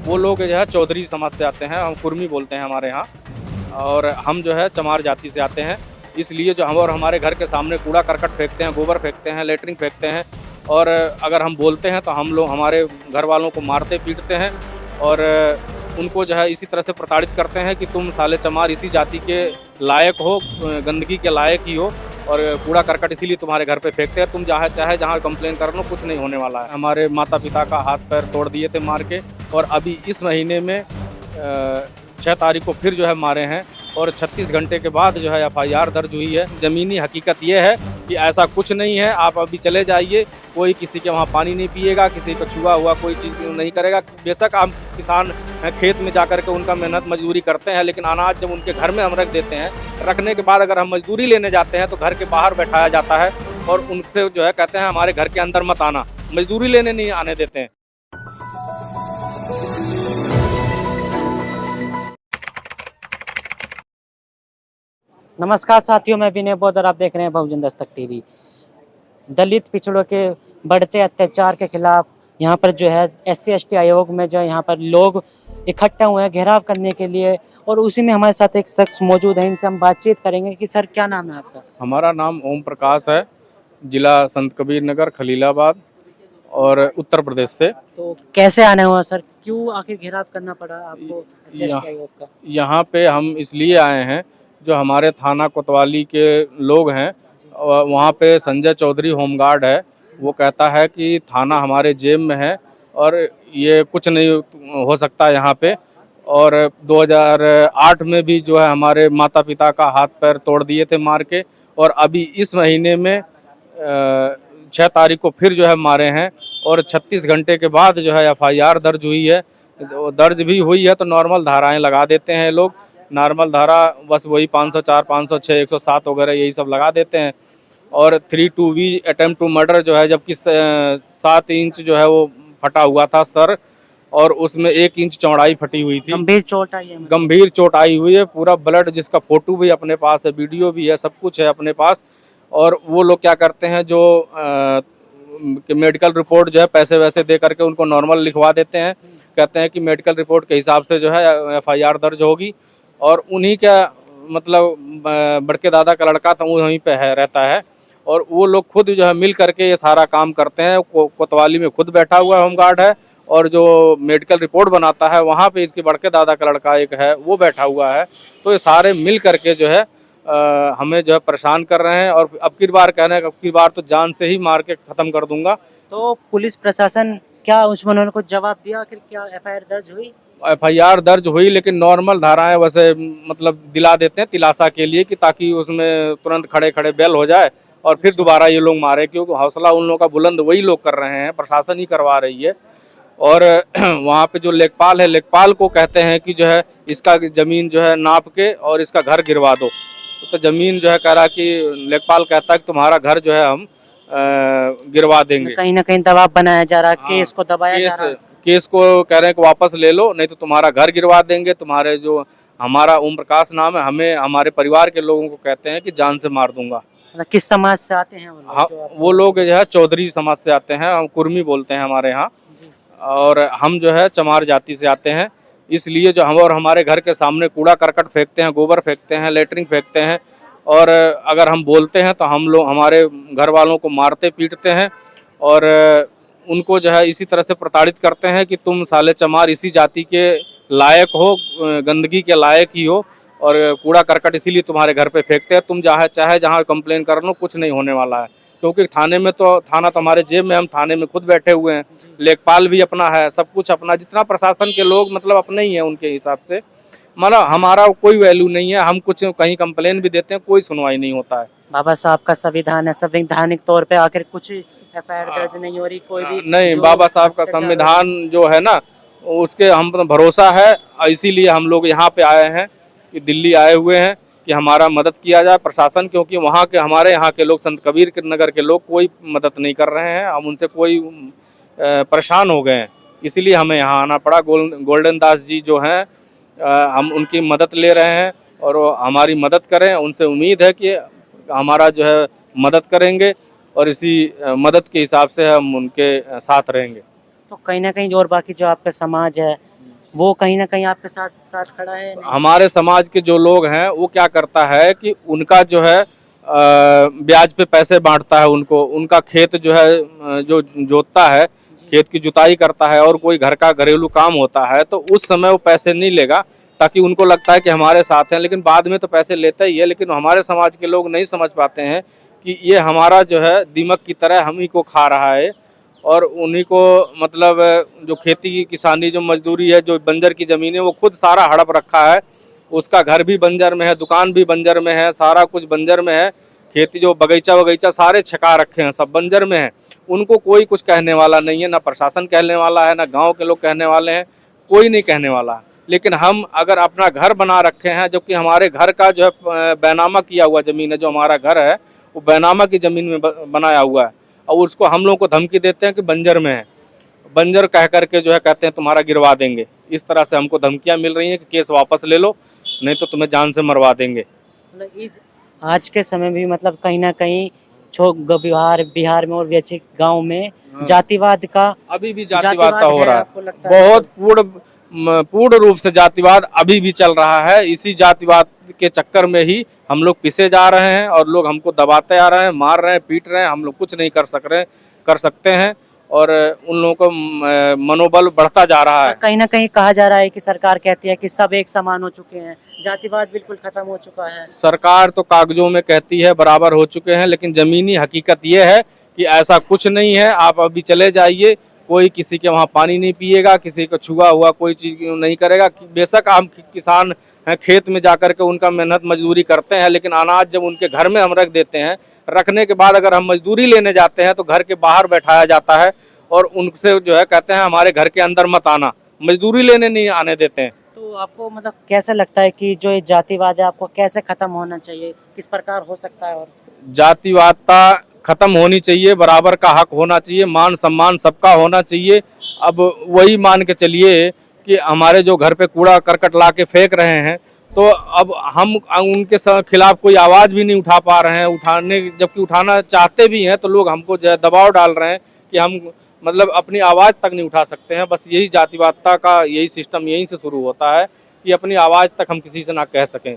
वो लोग जो है चौधरी समाज से आते हैं, हम कुर्मी बोलते हैं हमारे यहाँ, और हम जो है चमार जाति से आते हैं। इसलिए जो हम और हमारे घर के सामने कूड़ा करकट फेंकते हैं, गोबर फेंकते हैं, लेटरिन फेंकते हैं, और अगर हम बोलते हैं तो हम लोग हमारे घर वालों को मारते पीटते हैं और उनको जो है इसी तरह से प्रताड़ित करते हैं कि तुम साले चमार इसी जाति के लायक हो, गंदगी के लायक ही हो, और कूड़ा करकट इसीलिए तुम्हारे घर पे फेंकते हैं। तुम चाहे जहाँ कंप्लेन कर लो, कुछ नहीं होने वाला है। हमारे माता पिता का हाथ पैर तोड़ दिए थे मार के, और अभी इस महीने में 6 तारीख को फिर जो है मारे हैं, और 36 घंटे के बाद जो है FIR दर्ज हुई है। ज़मीनी हकीकत ये है कि ऐसा कुछ नहीं है, आप अभी चले जाइए, कोई किसी के वहाँ पानी नहीं पिएगा, किसी का छुआ हुआ कोई चीज़ नहीं करेगा। बेशक हम किसान खेत में जाकर के उनका मेहनत मजदूरी करते हैं, लेकिन अनाज जब उनके घर में हम रख देते हैं, रखने के बाद अगर हम मजदूरी लेने जाते हैं तो घर के बाहर बैठाया जाता है और उनसे जो है कहते हैं हमारे घर के अंदर मत आना, मजदूरी लेने नहीं आने देते हैं। नमस्कार साथियों, मैं विनय बौद्ध और आप देख रहे हैं बहुजन दस्तक टीवी। दलित पिछड़ों के बढ़ते अत्याचार के खिलाफ यहाँ पर जो है SC/ST आयोग में जो है यहाँ पर लोग इकट्ठा हुए हैं घेराव करने के लिए, और उसी में हमारे साथ एक शख्स मौजूद है। इनसे हम बातचीत करेंगे कि सर क्या नाम है आपका? हमारा नाम ओम प्रकाश है, जिला संत कबीर नगर, खलीलाबाद, और उत्तर प्रदेश से। तो कैसे आने हुआ सर, क्यों आखिर घेराव करना पड़ा आपको SC/ST आयोग का? यहाँ पे हम इसलिए आए हैं, जो हमारे थाना कोतवाली के लोग हैं, वहाँ पे संजय चौधरी होमगार्ड है, वो कहता है कि थाना हमारे जेब में है और ये कुछ नहीं हो सकता यहाँ पे। और 2008 में भी जो है हमारे माता पिता का हाथ पैर तोड़ दिए थे मार के, और अभी इस महीने में 6 तारीख को फिर जो है मारे हैं, और 36 घंटे के बाद जो है FIR दर्ज हुई है। दर्ज भी हुई है तो नॉर्मल धाराएं लगा देते हैं लोग, नॉर्मल धारा बस वही 504, 506, 107 वगैरह यही सब लगा देते हैं। और 3-2B अटेम्प्ट टू मर्डर जो है, जबकि 7 इंच जो है वो फटा हुआ था सर, और उसमें 1 इंच चौड़ाई फटी हुई थी। गंभीर चोट आई है? गंभीर चोट आई हुई है, पूरा ब्लड, जिसका फोटो भी अपने पास है, वीडियो भी है, सब कुछ है अपने पास। और वो लोग क्या करते हैं, जो मेडिकल रिपोर्ट जो है पैसे वैसे दे करके उनको नॉर्मल लिखवा देते हैं, कहते हैं कि मेडिकल रिपोर्ट के हिसाब से जो है FIR दर्ज होगी। और उन्हीं का मतलब बड़के दादा का लड़का था, वहीं पे है रहता है, और वो लोग खुद जो है मिल करके ये सारा काम करते हैं। कोतवाली में खुद बैठा हुआ होमगार्ड है, और जो मेडिकल रिपोर्ट बनाता है वहाँ पे इसके बड़के दादा का लड़का एक है, वो बैठा हुआ है। तो ये सारे मिल करके जो है हमें जो है परेशान कर रहे हैं, और अब की बार कह रहे हैं अब की बार तो जान से ही मार के ख़त्म कर दूंगा। तो पुलिस प्रशासन क्या उसमें को जवाब दिया, आखिर क्या FIR दर्ज हुई? FIR दर्ज हुई, लेकिन नॉर्मल धाराएं वैसे मतलब दिला देते हैं तिलासा के लिए, कि ताकि उसमें तुरंत खड़े खड़े बेल हो जाए और फिर दोबारा ये लोग मारे, क्योंकि हौसला उन लोगों का बुलंद वही लोग कर रहे हैं, प्रशासन ही करवा रही है। और वहाँ पे जो लेखपाल है, लेखपाल को कहते हैं कि जो है इसका ज़मीन जो है नाप के और इसका घर गिरवा दो। तो ज़मीन जो है कह रहा कि लेखपाल कहता है कि तुम्हारा घर जो है हम गिरवा देंगे। कहीं ना कहीं दबाव बनाया जा रहा है, केस को दबाया जा रहा है। केस को कह रहे हैं कि वापस ले लो, नहीं तो तुम्हारा घर गिरवा देंगे। तुम्हारे जो हमारा ओम प्रकाश नाम है, हमें हमारे परिवार के लोगों को कहते हैं कि जान से मार दूंगा। किस समाज से आते हैं वो लोग? हाँ, वो लोग जो है चौधरी समाज से आते हैं, हम कुर्मी बोलते हैं हमारे यहाँ, और हम जो है चमार जाति से आते हैं। इसलिए जो हम और हमारे घर के सामने कूड़ा करकट फेंकते हैं, गोबर फेंकते हैं, लेटरिन फेंकते हैं, और अगर हम बोलते हैं तो हम लोग हमारे घर वालों को मारते पीटते हैं, और उनको जो है इसी तरह से प्रताड़ित करते हैं कि तुम साले चमार इसी जाति के लायक हो, गंदगी के लायक ही हो, और कूड़ा करकट इसीलिए तुम्हारे घर पे फेंकते हैं। तुम चाहे जहाँ कंप्लेन कर लो, कुछ नहीं होने वाला है, क्योंकि थाना तो हमारे जेब में, हम थाने में खुद बैठे हुए हैं, लेखपाल भी अपना है, सब कुछ अपना, जितना प्रशासन के लोग मतलब अपने ही है उनके हिसाब से। मतलब हमारा कोई वैल्यू नहीं है, हम कुछ कहीं कंप्लेन भी देते हैं, कोई सुनवाई नहीं होता है। बाबा साहब का संविधान है, संवैधानिक तौर पे आखिर कुछ FIR दर्ज नहीं हो रही, कोई भी नहीं, बाबा साहब का संविधान जो है ना, उसके हम भरोसा है, इसीलिए हम लोग यहाँ पे आए हैं, कि दिल्ली आए हुए हैं कि हमारा मदद किया जाए प्रशासन, क्योंकि वहाँ के हमारे यहाँ के लोग, संत कबीर नगर के लोग कोई मदद नहीं कर रहे हैं, हम उनसे कोई परेशान हो गए हैं, इसीलिए हमें यहाँ आना पड़ा। गोल्डन दास जी जो हैं, हम उनकी मदद ले रहे हैं, और वो हमारी मदद करें, उनसे उम्मीद है कि हमारा जो है मदद करेंगे, और इसी मदद के हिसाब से हम उनके साथ रहेंगे। तो कहीं ना कहीं और बाकी जो आपका समाज है, वो कहीं ना कहीं आपके साथ साथ खड़ा है? हमारे समाज के जो लोग हैं वो क्या करता है कि उनका जो है ब्याज पे पैसे बांटता है, उनको उनका खेत जो है जो जोतता है, खेत की जुताई करता है और कोई घर का घरेलू काम होता है तो उस समय वो पैसे नहीं लेगा, ताकि उनको लगता है कि हमारे साथ हैं, लेकिन बाद में तो पैसे लेता ही है। लेकिन हमारे समाज के लोग नहीं समझ पाते हैं कि ये हमारा जो है दीमक की तरह हम ही को खा रहा है और उन्हीं को मतलब जो खेती की किसानी जो मजदूरी है, जो बंजर की ज़मीन है वो खुद सारा हड़प रखा है। उसका घर भी बंजर में है, दुकान भी बंजर में है, सारा कुछ बंजर में है, खेती जो बगीचा वगीचा सारे छका रखे हैं, सब बंजर में है। उनको कोई कुछ कहने वाला नहीं है, ना प्रशासन कहने वाला है, ना गांव के लोग कहने वाले हैं, कोई नहीं कहने वाला। लेकिन हम अगर अपना घर बना रखे हैं, जो कि हमारे घर का जो है बैनामा किया हुआ ज़मीन है, जो हमारा घर है वो बैनामा की ज़मीन में बनाया हुआ है और उसको हम लोग को धमकी देते हैं कि बंजर में है, बंजर कह करके जो है कहते हैं तुम्हारा गिरवा देंगे। इस तरह से हमको धमकियां मिल रही हैं कि केस वापस ले लो, नहीं तो तुम्हें जान से मरवा देंगे। आज के समय भी मतलब कहीं ना कहीं बिहार में और वैसे गांव में जातिवाद का अभी भी जातिवाद का हो है, रहा आपको है, लगता है? बहुत पूर्ण रूप से जातिवाद अभी भी चल रहा है। इसी जातिवाद के चक्कर में ही हम लोग पिसे जा रहे हैं और लोग हमको दबाते आ रहे हैं, मार रहे हैं, पीट रहे हैं। हम लोग कुछ नहीं कर सकते हैं और उन लोगों को मनोबल बढ़ता जा रहा है। कहीं ना कहीं कहा जा रहा है कि सरकार कहती है कि सब एक समान हो चुके हैं, जातिवाद बिल्कुल खत्म हो चुका है। सरकार तो कागजों में कहती है बराबर हो चुके हैं, लेकिन जमीनी हकीकत ये है कि ऐसा कुछ नहीं है। आप अभी चले जाइए, कोई किसी के वहाँ पानी नहीं पिएगा, किसी को छुआ हुआ कोई चीज़ नहीं करेगा। बेशक हम किसान हैं, खेत में जाकर के उनका मेहनत मजदूरी करते हैं, लेकिन अनाज जब उनके घर में हम रख देते हैं, रखने के बाद अगर हम मजदूरी लेने जाते हैं तो घर के बाहर बैठाया जाता है और उनसे जो है कहते हैं हमारे घर के अंदर मत आना, मजदूरी लेने नहीं आने देते हैं। तो आपको मतलब कैसे लगता है कि जो ये जातिवाद है आपको कैसे खत्म होना चाहिए, किस प्रकार हो सकता है? और जातिवादता खत्म होनी चाहिए, बराबर का हक होना चाहिए, मान सम्मान सबका होना चाहिए। अब वही मान के चलिए कि हमारे जो घर पे कूड़ा करकट ला के फेंक रहे हैं, तो अब हम उनके खिलाफ कोई आवाज़ भी नहीं उठा पा रहे हैं, जबकि उठाना चाहते भी हैं तो लोग हमको जो है दबाव डाल रहे हैं कि हम मतलब अपनी आवाज़ तक नहीं उठा सकते हैं। बस यही जातिवादता का यही सिस्टम यहीं से शुरू होता है कि अपनी आवाज़ तक हम किसी से ना कह सकें।